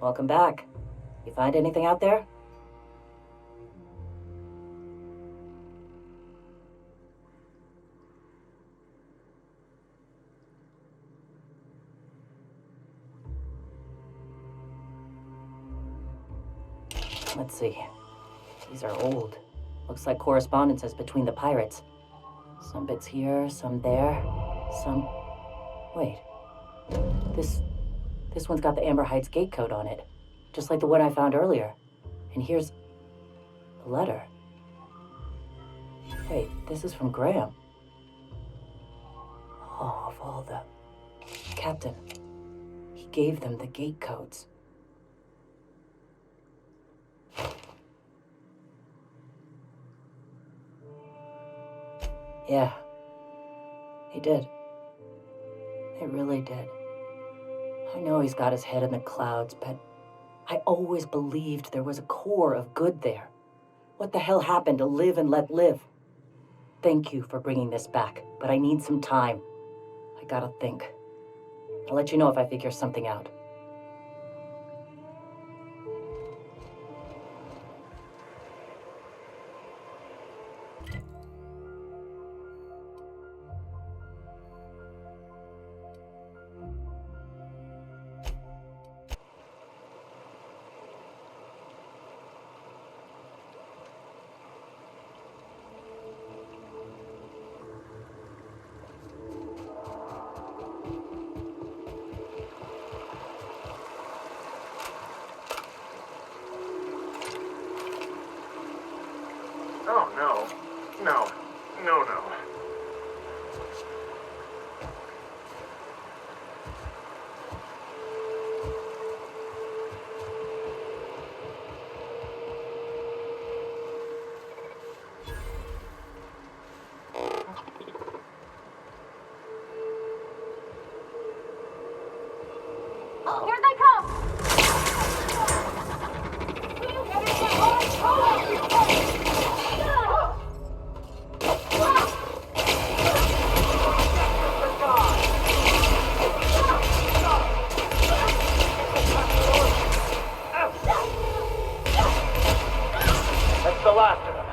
Welcome back. You find anything out there? Let's see. These are old. Looks like correspondences between the pirates. Some bits here, some there, some... Wait. This one's got the Amber Heights gate code on it. Just like the one I found earlier. And here's a letter. Wait, this is from Gрэм. Oh, of all the... Captain, he gave them the gate codes. Yeah, he did. He really did. I know he's got his head in the clouds, but I always believed there was a core of good there. What the hell happened to live and let live? Thank you for bringing this back, but I need some time. I gotta think. I'll let you know if I figure something out. Oh, no. No. No, no. Here they come! That's the last of them.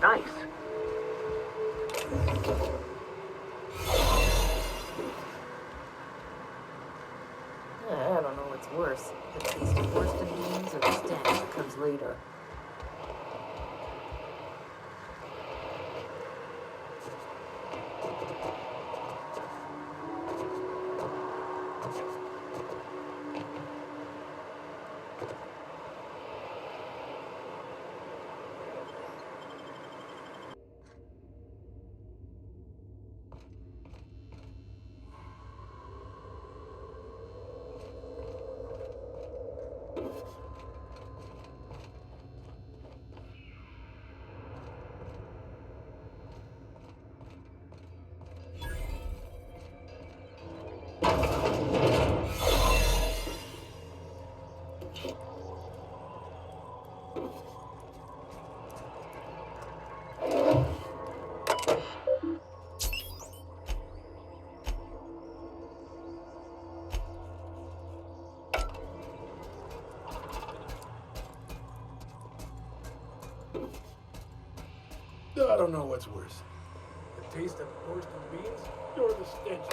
Nice. I don't know what's worse. The taste of roasted beans or the stench.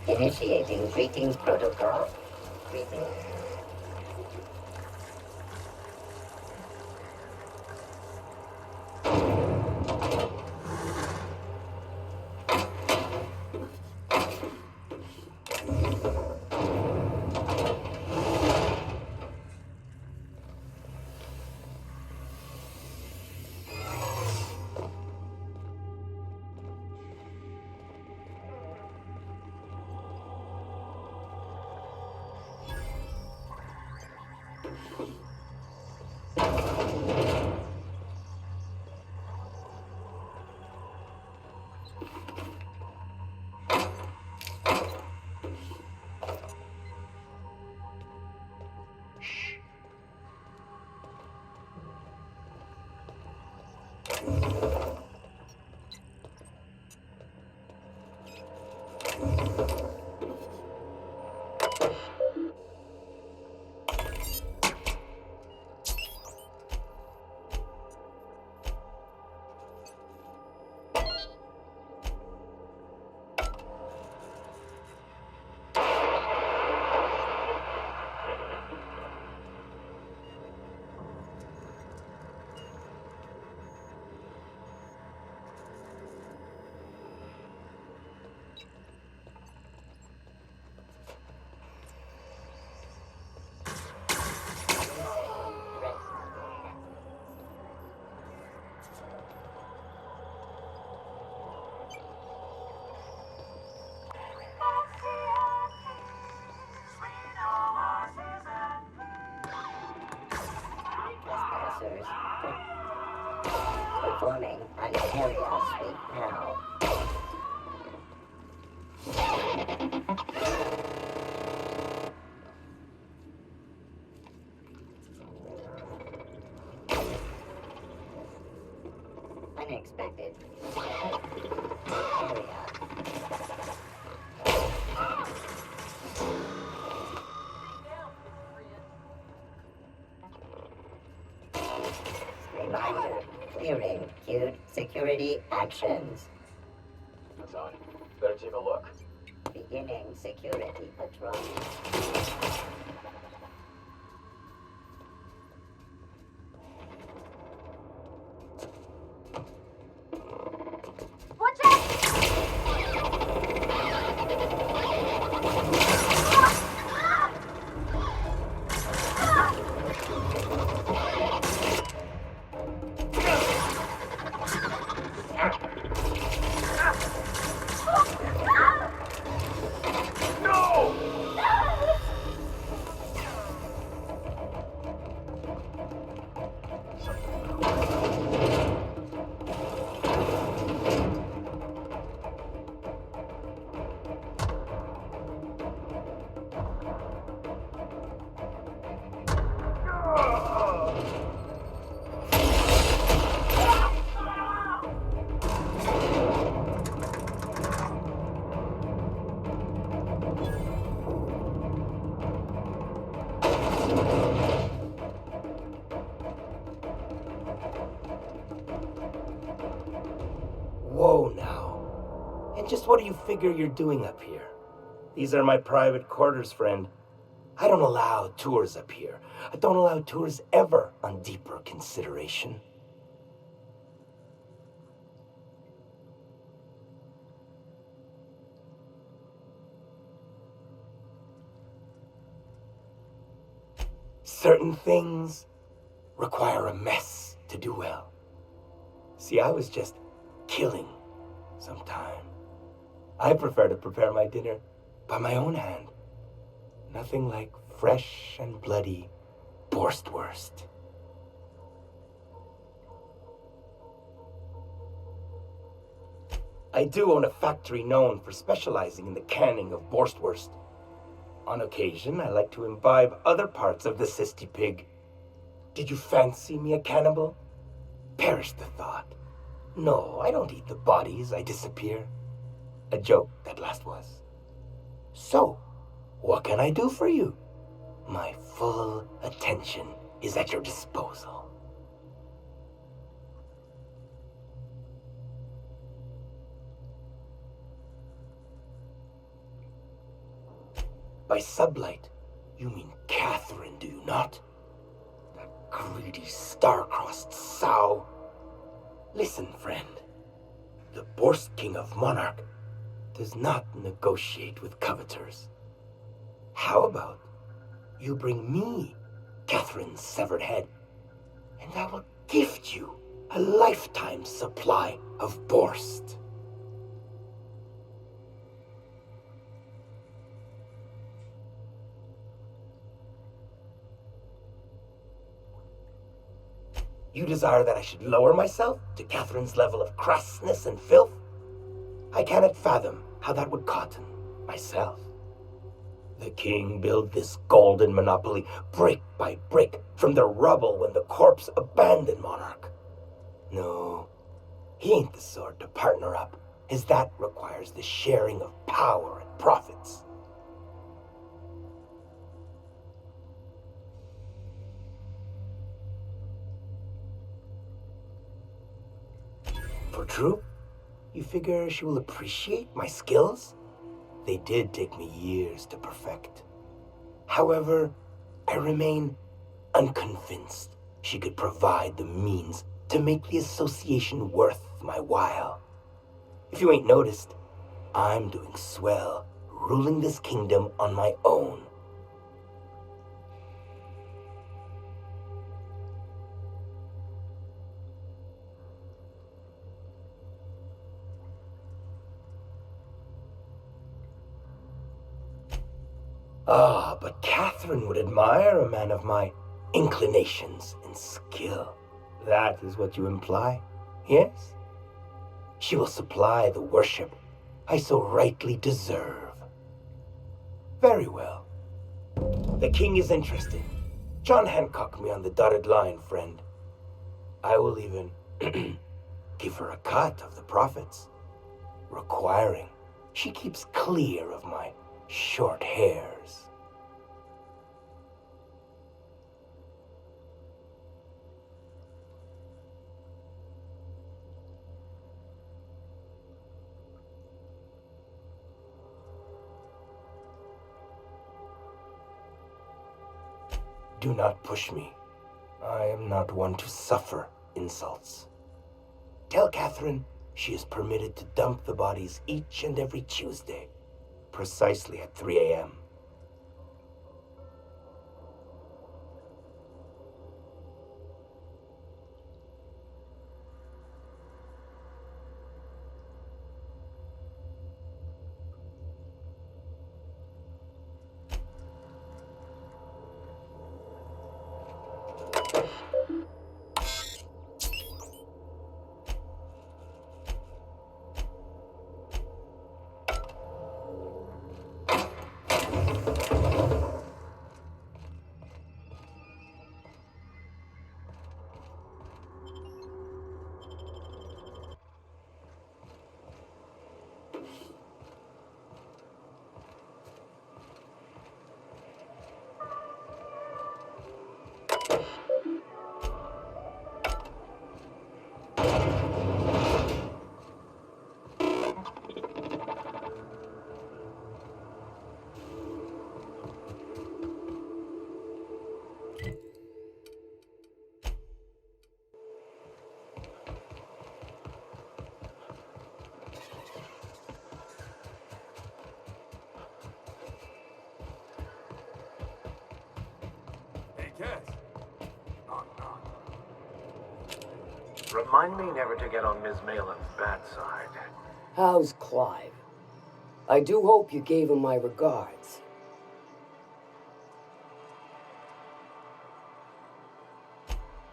Initiating greetings protocol. Greetings. Performing an area sweep now. Unexpected. Area. Reminder, clearing queued security actions. That's odd. Better take a look. Beginning security patrol. Watch out! Whoa now. And just what do you figure you're doing up here? These are my private quarters, friend. I don't allow tours up here. I don't allow tours ever on deeper consideration. Certain things require a mess to do well. See, I was just killing some time. I prefer to prepare my dinner by my own hand. Nothing like fresh and bloody Borstwurst. I do own a factory known for specializing in the canning of Borstwurst. On occasion, I like to imbibe other parts of the cysty pig. Did you fancy me a cannibal? Perish the thought. No, I don't eat the bodies, I disappear. A joke, that last was. So, what can I do for you? My full attention is at your disposal. By sublight, you mean Catherine, do you not? That greedy, star-crossed sow. Listen, friend. The Borst King of Monarch does not negotiate with coveters. How about you bring me Catherine's severed head, and I will gift you a lifetime supply of Borst. You desire that I should lower myself to Catherine's level of crassness and filth? I cannot fathom how that would cotton myself. The king built this golden monopoly brick by brick from the rubble when the corpse abandoned monarch. No, he ain't the sort to partner up, as that requires the sharing of power and profits. For true? You figure she will appreciate my skills? They did take me years to perfect. However, I remain unconvinced she could provide the means to make the association worth my while. If you ain't noticed, I'm doing swell, ruling this kingdom on my own. Ah, but Catherine would admire a man of my inclinations and skill. That is what you imply, yes? She will supply the worship I so rightly deserve. Very well. The king is interested. John Hancock me on the dotted line, friend. I will even give her a cut of the profits, requiring she keeps clear of my short hairs. Do not push me. I am not one to suffer insults. Tell Catherine she is permitted to dump the bodies each and every Tuesday, precisely at 3 a.m. Yes. Knock, knock. Remind me never to get on Ms. Malin's bad side. How's Clive? I do hope you gave him my regards.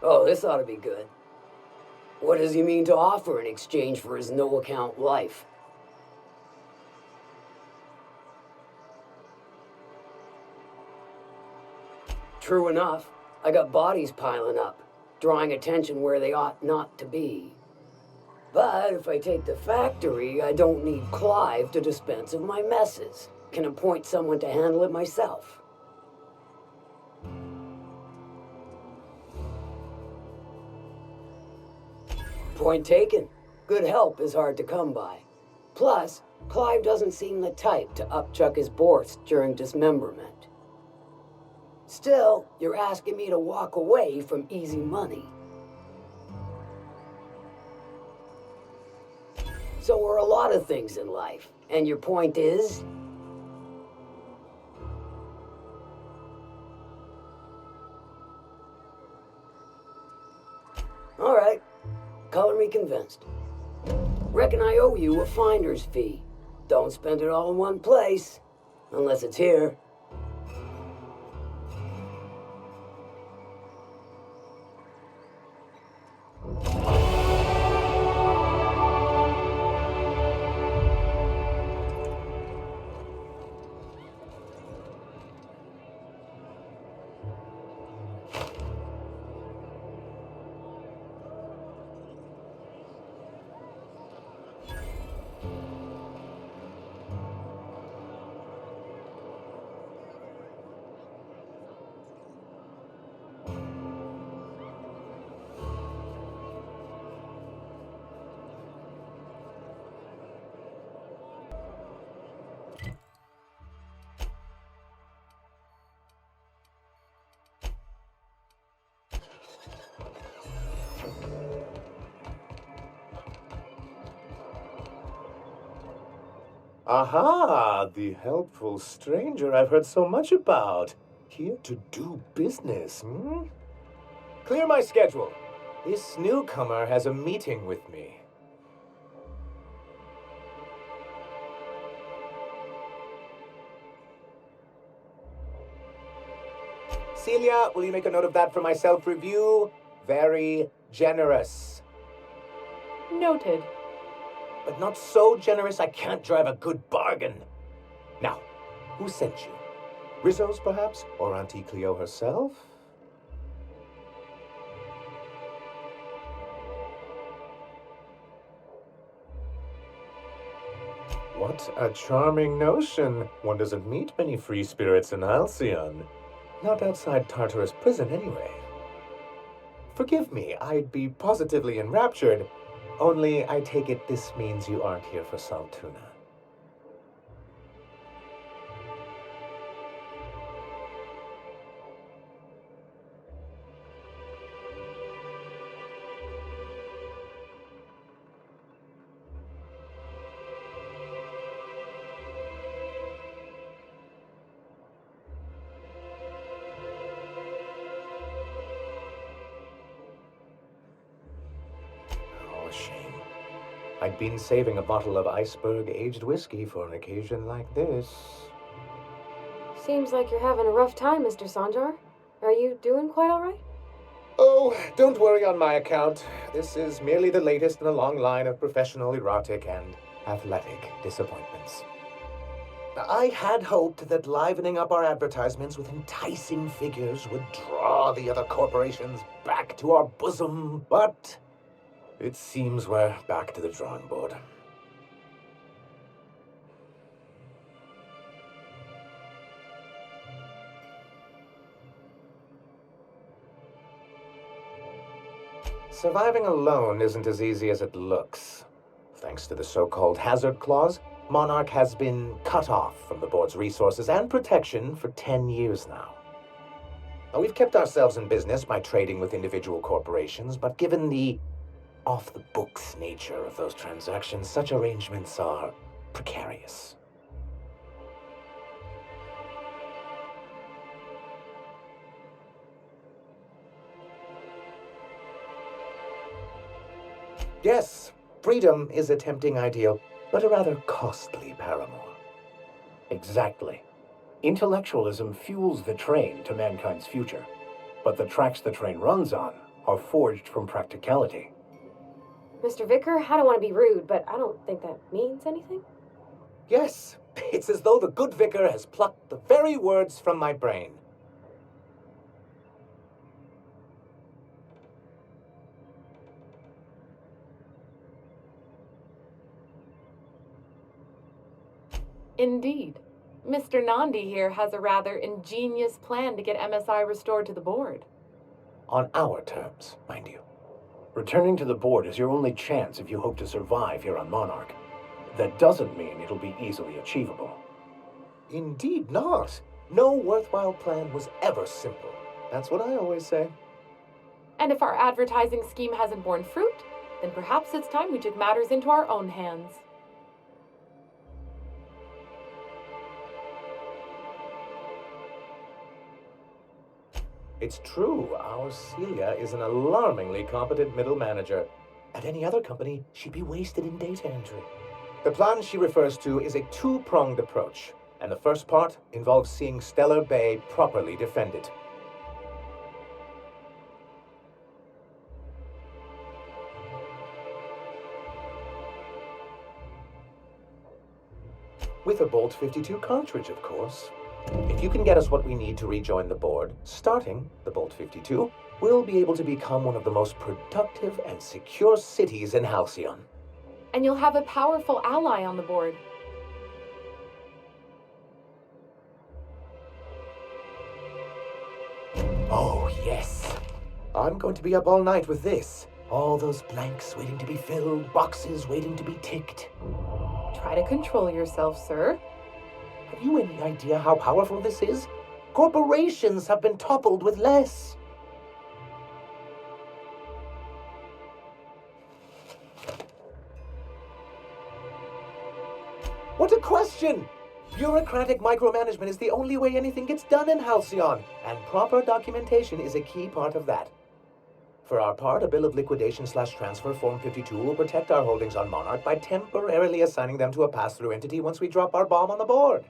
Oh, this ought to be good. What does he mean to offer in exchange for his no-account life? True enough, I got bodies piling up, drawing attention where they ought not to be. But if I take the factory, I don't need Clive to dispense of my messes. Can appoint someone to handle it myself. Point taken. Good help is hard to come by. Plus, Clive doesn't seem the type to upchuck his bourse during dismemberment. Still, you're asking me to walk away from easy money. So are a lot of things in life. And your point is? All right. Color me convinced. Reckon I owe you a finder's fee. Don't spend it all in one place. Unless it's here. Aha, the helpful stranger I've heard so much about. Here to do business, hmm? Clear my schedule. This newcomer has a meeting with me. Celia, will you make a note of that for my self-review? Very generous. Noted. But not so generous I can't drive a good bargain. Now, who sent you? Rizzo's, perhaps? Or Auntie Cleo herself? What a charming notion. One doesn't meet many free spirits in Halcyon. Not outside Tartarus prison, anyway. Forgive me, I'd be positively enraptured. Only, I take it this means you aren't here for Saltuna. Oh, shame. I'd been saving a bottle of iceberg-aged whiskey for an occasion like this. Seems like you're having a rough time, Mr. Sanjar. Are you doing quite all right? Oh, don't worry on my account. This is merely the latest in a long line of professional erotic and athletic disappointments. I had hoped that livening up our advertisements with enticing figures would draw the other corporations back to our bosom, but it seems we're back to the drawing board. Surviving alone isn't as easy as it looks. Thanks to the so-called hazard clause, Monarch has been cut off from the board's resources and protection for 10 years now. Now, we've kept ourselves in business by trading with individual corporations, but given the off-the-books nature of those transactions, such arrangements are precarious. Yes, freedom is a tempting ideal, but a rather costly paramour. Exactly. Intellectualism fuels the train to mankind's future, but the tracks the train runs on are forged from practicality. Mr. Vicar, I don't want to be rude, but I don't think that means anything. Yes, it's as though the good vicar has plucked the very words from my brain. Indeed. Mr. Nandi here has a rather ingenious plan to get MSI restored to the board. On our terms, mind you. Returning to the board is your only chance if you hope to survive here on Monarch. That doesn't mean it'll be easily achievable. Indeed not. No worthwhile plan was ever simple. That's what I always say. And if our advertising scheme hasn't borne fruit, then perhaps it's time we took matters into our own hands. It's true, our Celia is an alarmingly competent middle manager. At any other company, she'd be wasted in data entry. The plan she refers to is a two-pronged approach, and the first part involves seeing Stellar Bay properly defended. With a Bolt 52 cartridge, of course. If you can get us what we need to rejoin the board, starting the Bolt 52, we'll be able to become one of the most productive and secure cities in Halcyon. And you'll have a powerful ally on the board. Oh, yes. I'm going to be up all night with this. All those blanks waiting to be filled, boxes waiting to be ticked. Try to control yourself, sir. Have you any idea how powerful this is? Corporations have been toppled with less. What a question! Bureaucratic micromanagement is the only way anything gets done in Halcyon, and proper documentation is a key part of that. For our part, a bill of liquidation/transfer Form 52 will protect our holdings on Monarch by temporarily assigning them to a pass-through entity once we drop our bomb on the board.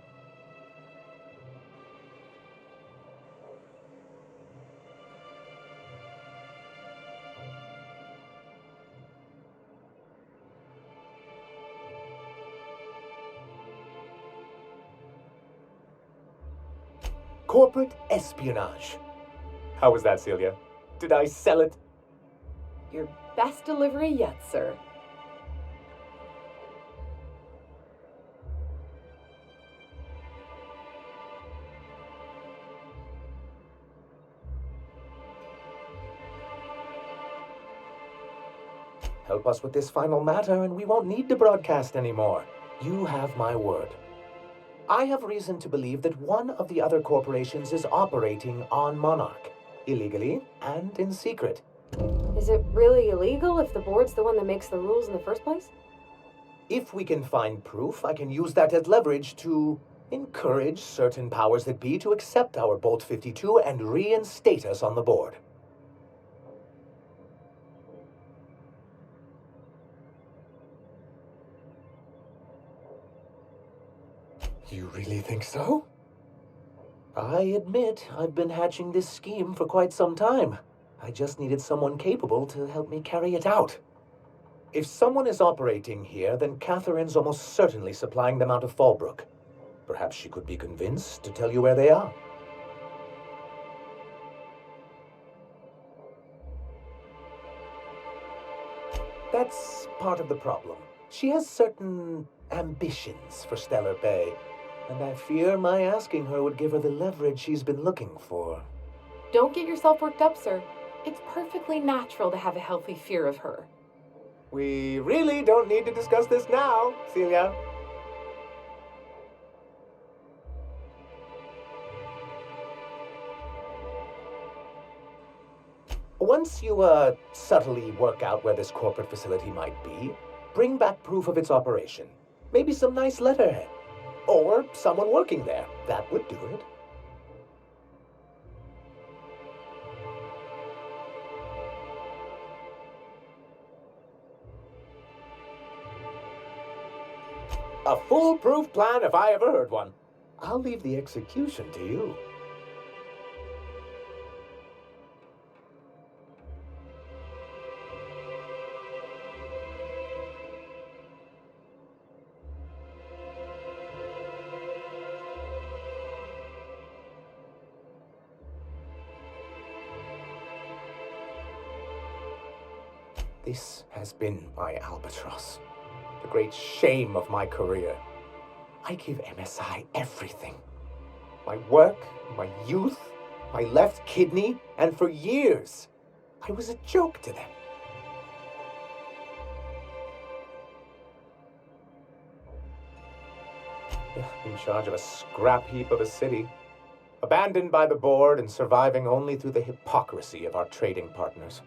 Corporate espionage. How was that, Celia? Did I sell it? Your best delivery yet, sir. Help us with this final matter and we won't need to broadcast anymore. You have my word. I have reason to believe that one of the other corporations is operating on Monarch, illegally and in secret. Is it really illegal if the board's the one that makes the rules in the first place? If we can find proof, I can use that as leverage to encourage certain powers that be to accept our Bolt 52 and reinstate us on the board. You really think so? I admit I've been hatching this scheme for quite some time. I just needed someone capable to help me carry it out. If someone is operating here, then Catherine's almost certainly supplying them out of Fallbrook. Perhaps she could be convinced to tell you where they are. That's part of the problem. She has certain ambitions for Stellar Bay, and I fear my asking her would give her the leverage she's been looking for. Don't get yourself worked up, sir. It's perfectly natural to have a healthy fear of her. We really don't need to discuss this now, Celia. Once you, subtly work out where this corporate facility might be, bring back proof of its operation. Maybe some nice letterhead. Or someone working there. That would do it. A foolproof plan if I ever heard one. I'll leave the execution to you. This has been my albatross, the great shame of my career. I give MSI everything. My work, my youth, my left kidney, and for years, I was a joke to them. In charge of a scrap heap of a city, abandoned by the board and surviving only through the hypocrisy of our trading partners.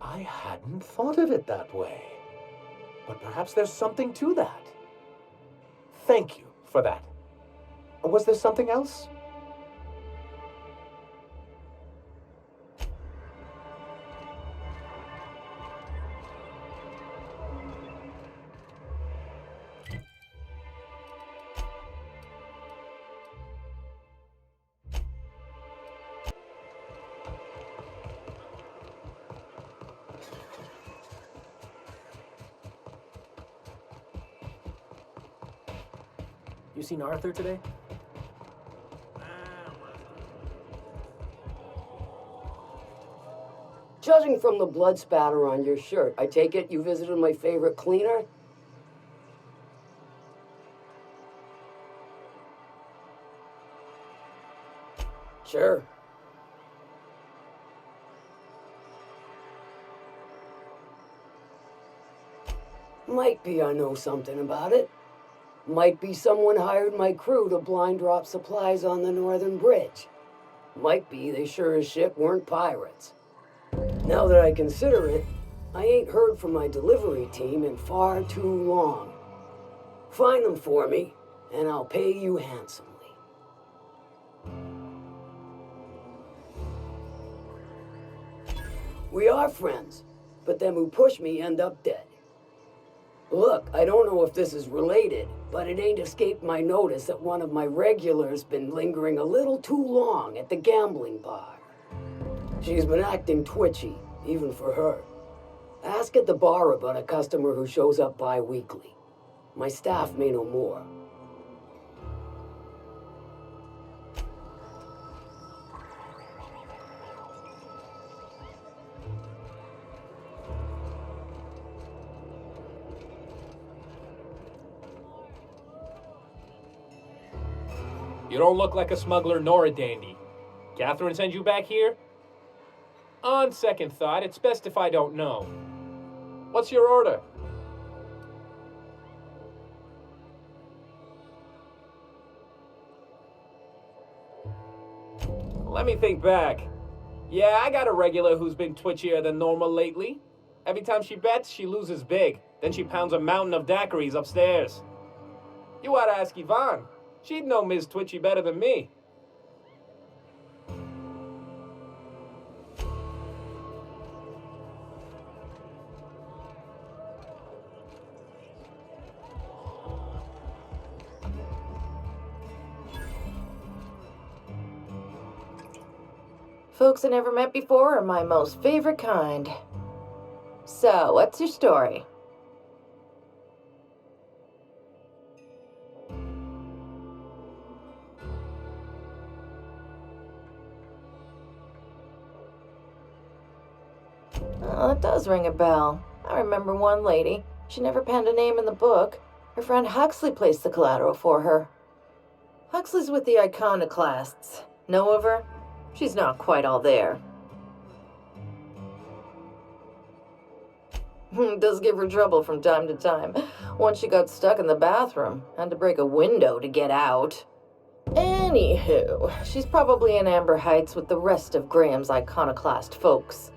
I hadn't thought of it that way. But perhaps there's something to that. Thank you for that. Was there something else? You seen Arthur today? Judging from the blood spatter on your shirt, I take it you visited my favorite cleaner? Sure. Might be I know something about it. Might be someone hired my crew to blind drop supplies on the northern bridge. Might be they sure as shit weren't pirates. Now that I consider it, I ain't heard from my delivery team in far too long. Find them for me, and I'll pay you handsomely. We are friends, but them who push me end up dead. Look, I don't know if this is related, but it ain't escaped my notice that one of my regulars been lingering a little too long at the gambling bar. She's been acting twitchy, even for her. Ask at the bar about a customer who shows up bi-weekly. My staff may know more. You don't look like a smuggler nor a dandy. Catherine sent you back here? On second thought, it's best if I don't know. What's your order? Let me think back. Yeah, I got a regular who's been twitchier than normal lately. Every time she bets, she loses big. Then she pounds a mountain of daiquiris upstairs. You ought to ask Yvonne. She'd know Ms. Twitchy better than me. Folks I never met before are my most favorite kind. So, what's your story? Oh, that does ring a bell. I remember one lady. She never penned a name in the book. Her friend Huxley placed the collateral for her. Huxley's with the iconoclasts. Know of her? She's not quite all there. Does give her trouble from time to time. Once she got stuck in the bathroom. Had to break a window to get out. Anywho, she's probably in Amber Heights with the rest of Graham's iconoclast folks.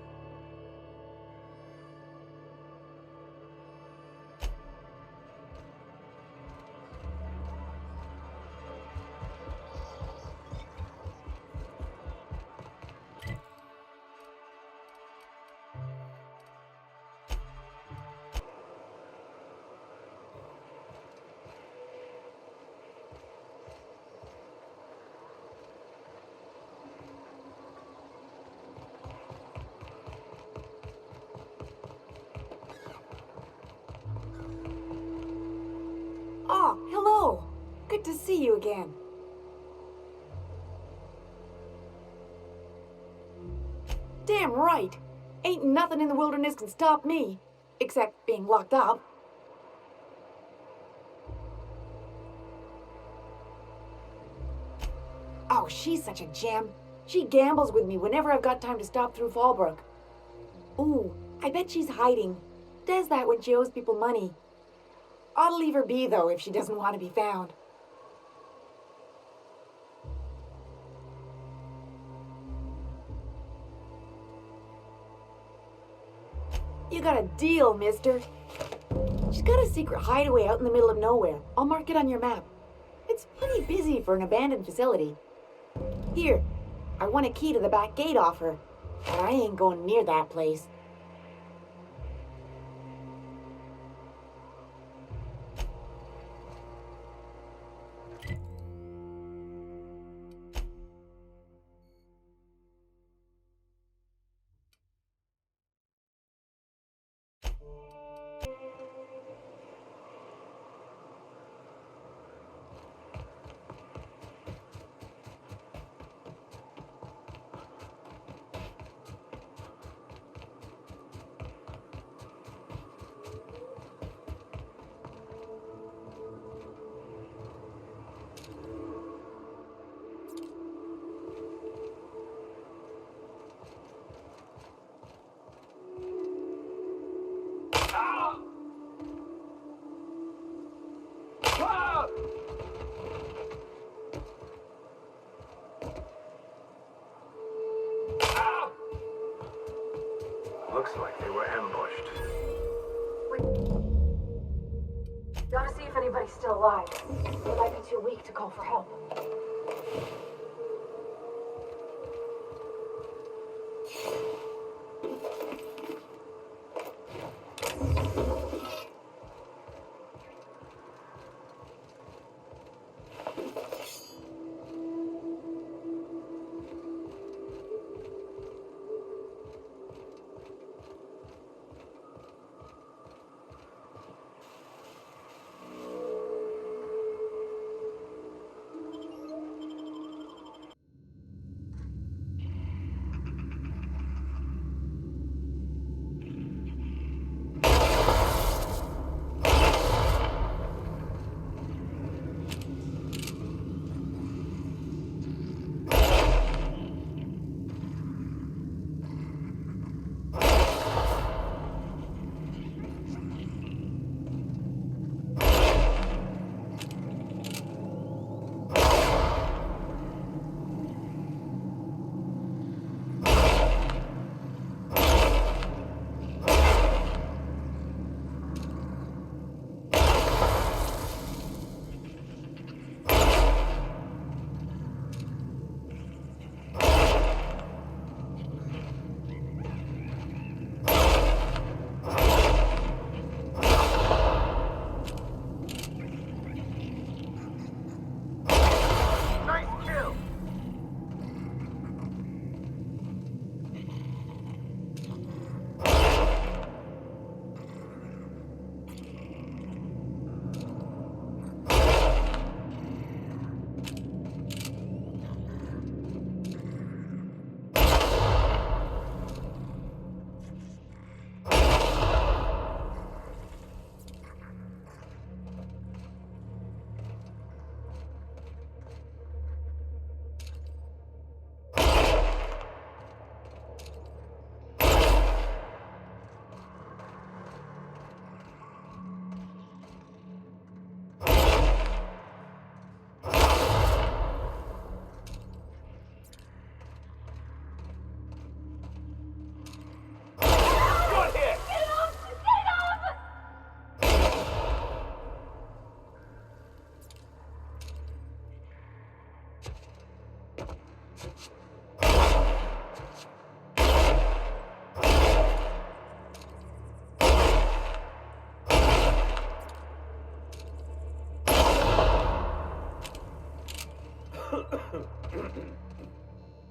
Ah, hello. Good to see you again. Damn right. Ain't nothing in the wilderness can stop me. Except being locked up. Oh, she's such a gem. She gambles with me whenever I've got time to stop through Fallbrook. Ooh, I bet she's hiding. Does that when she owes people money. Ought to leave her be, though, if she doesn't want to be found. You got a deal, mister. She's got a secret hideaway out in the middle of nowhere. I'll mark it on your map. It's pretty busy for an abandoned facility. Here, I want a key to the back gate off her. But I ain't going near that place. Looks like they were ambushed. Gotta see if anybody's still alive. They might be too weak to call for help.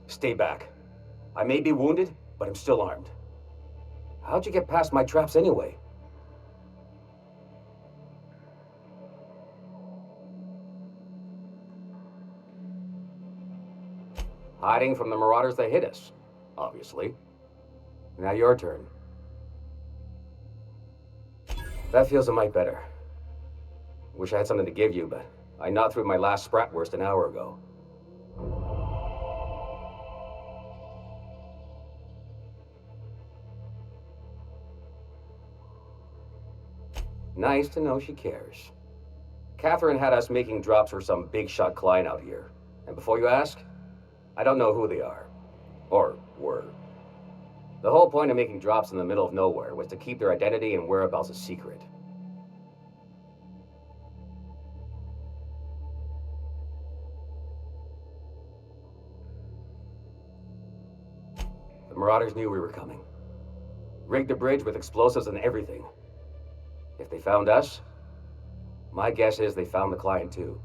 Stay back. I may be wounded, but I'm still armed. How'd you get past my traps anyway? Hiding from the marauders that hit us, obviously. Now your turn. That feels a mite better. Wish I had something to give you, but I gnawed through my last Spratwurst an hour ago. Nice to know she cares. Catherine had us making drops for some big shot client out here. And before you ask, I don't know who they are. Or were. The whole point of making drops in the middle of nowhere was to keep their identity and whereabouts a secret. The marauders knew we were coming. Rigged the bridge with explosives and everything. If they found us, my guess is they found the client too.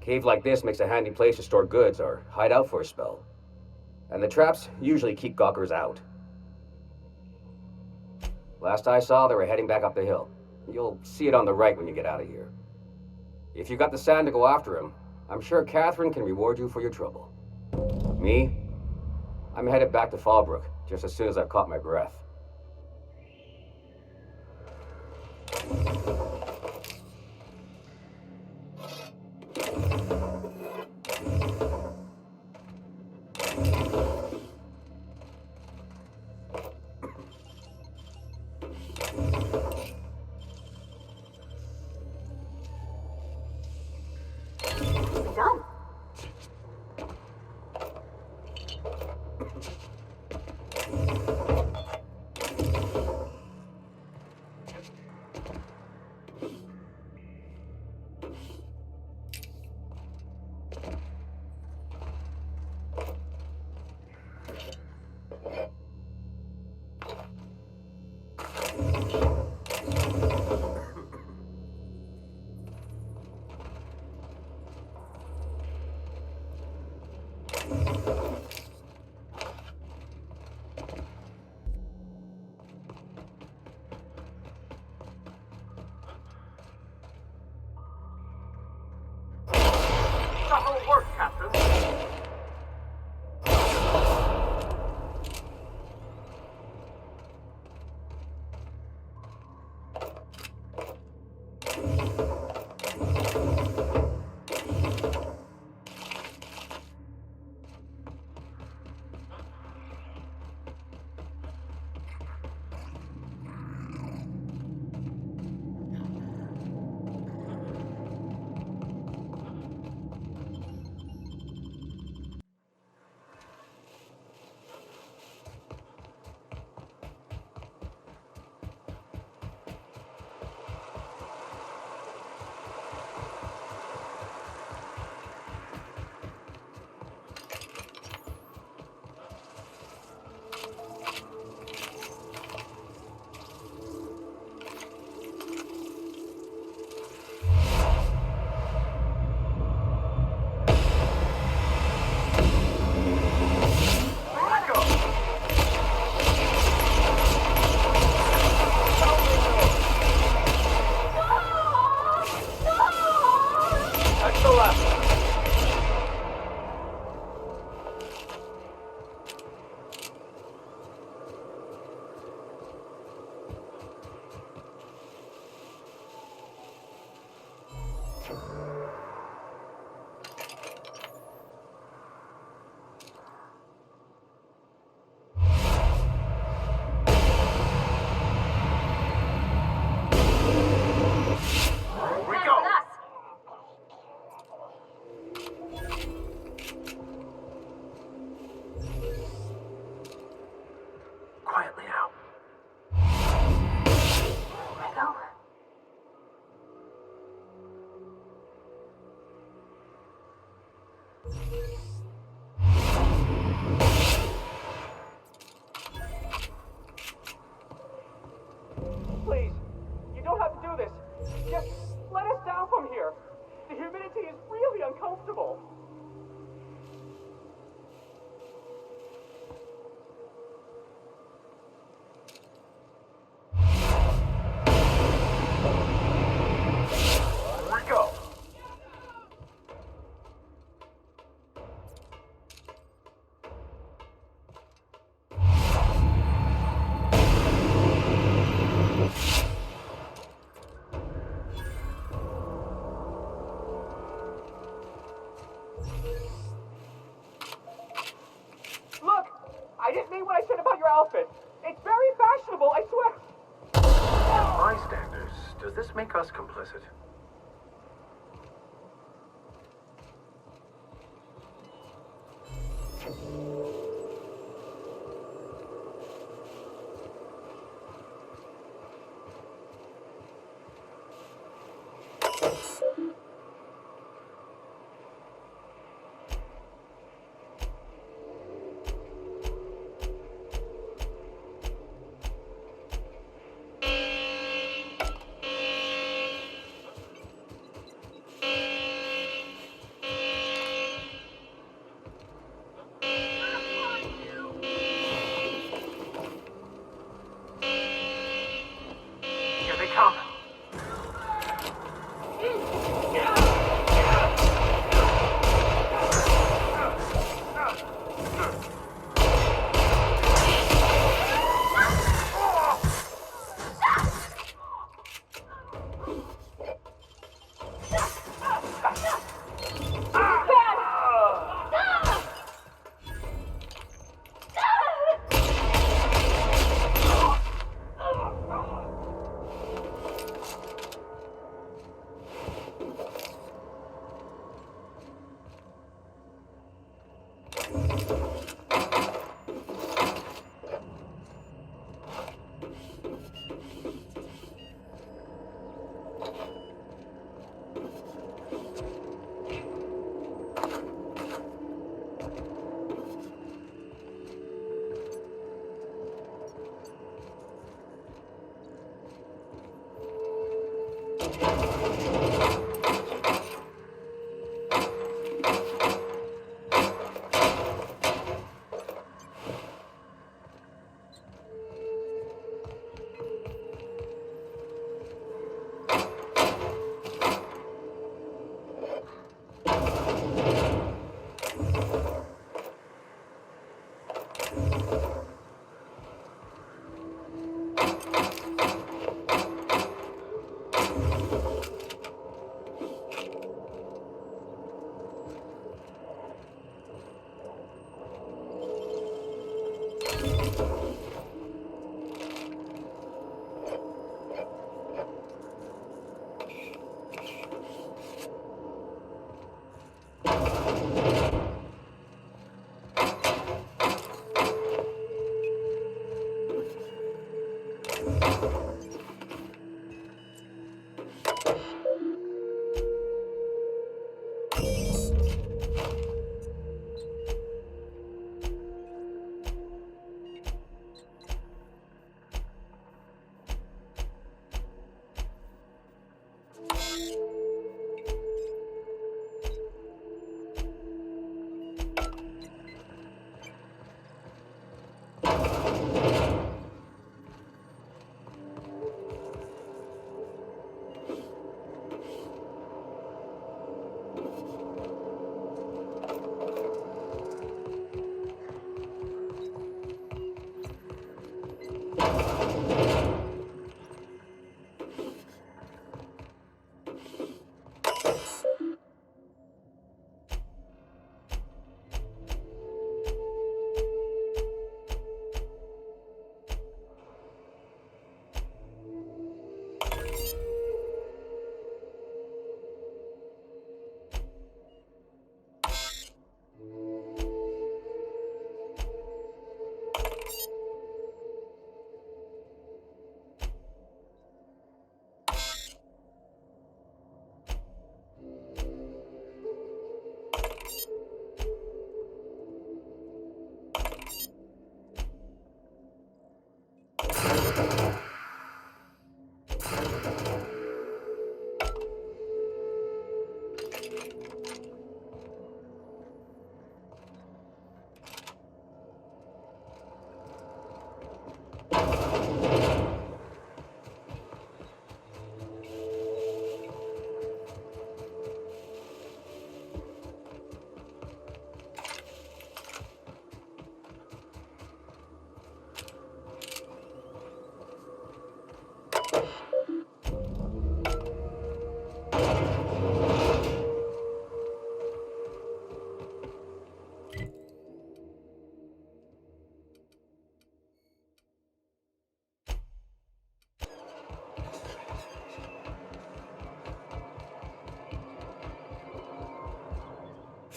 Cave like this makes a handy place to store goods or hide out for a spell. And the traps usually keep gawkers out. Last I saw, they were heading back up the hill. You'll see it on the right when you get out of here. If you got the sand to go after him, I'm sure Catherine can reward you for your trouble. Me? I'm headed back to Fallbrook just as soon as I've caught my breath. That'll work, Captain. Please, you don't have to do this. Just let us down from here. The humidity is really uncomfortable. Here we go. didn't mean what I said about your outfit. It's very fashionable, I swear. Bystanders, does this make us complicit? Here they come.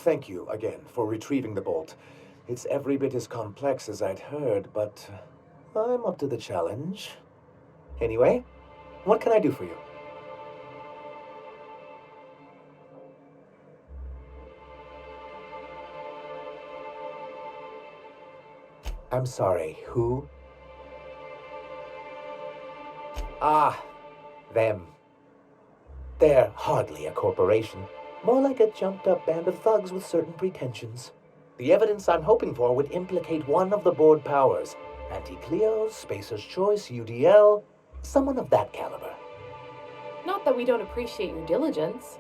thank you again for retrieving the bolt. It's every bit as complex as I'd heard, but I'm up to the challenge. Anyway, what can I do for you? I'm sorry, who? Ah, them. They're hardly a corporation. More like a jumped-up band of thugs with certain pretensions. The evidence I'm hoping for would implicate one of the board powers. Anti-Cleos, Spacer's Choice, UDL, someone of that caliber. Not that we don't appreciate your diligence.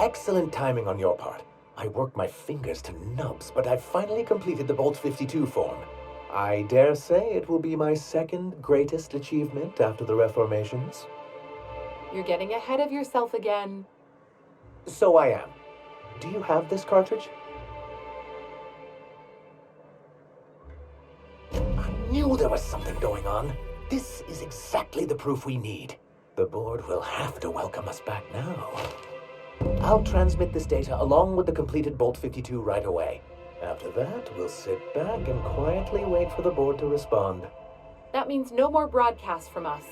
Excellent timing on your part. I worked my fingers to nubs, but I've finally completed the Bolt 52 form. I dare say it will be my second greatest achievement after the Reformations. You're getting ahead of yourself again. So I am. Do you have this cartridge? I knew there was something going on. This is exactly the proof we need. The board will have to welcome us back now. I'll transmit this data along with the completed Bolt 52 right away. After that, we'll sit back and quietly wait for the board to respond. That means no more broadcasts from us.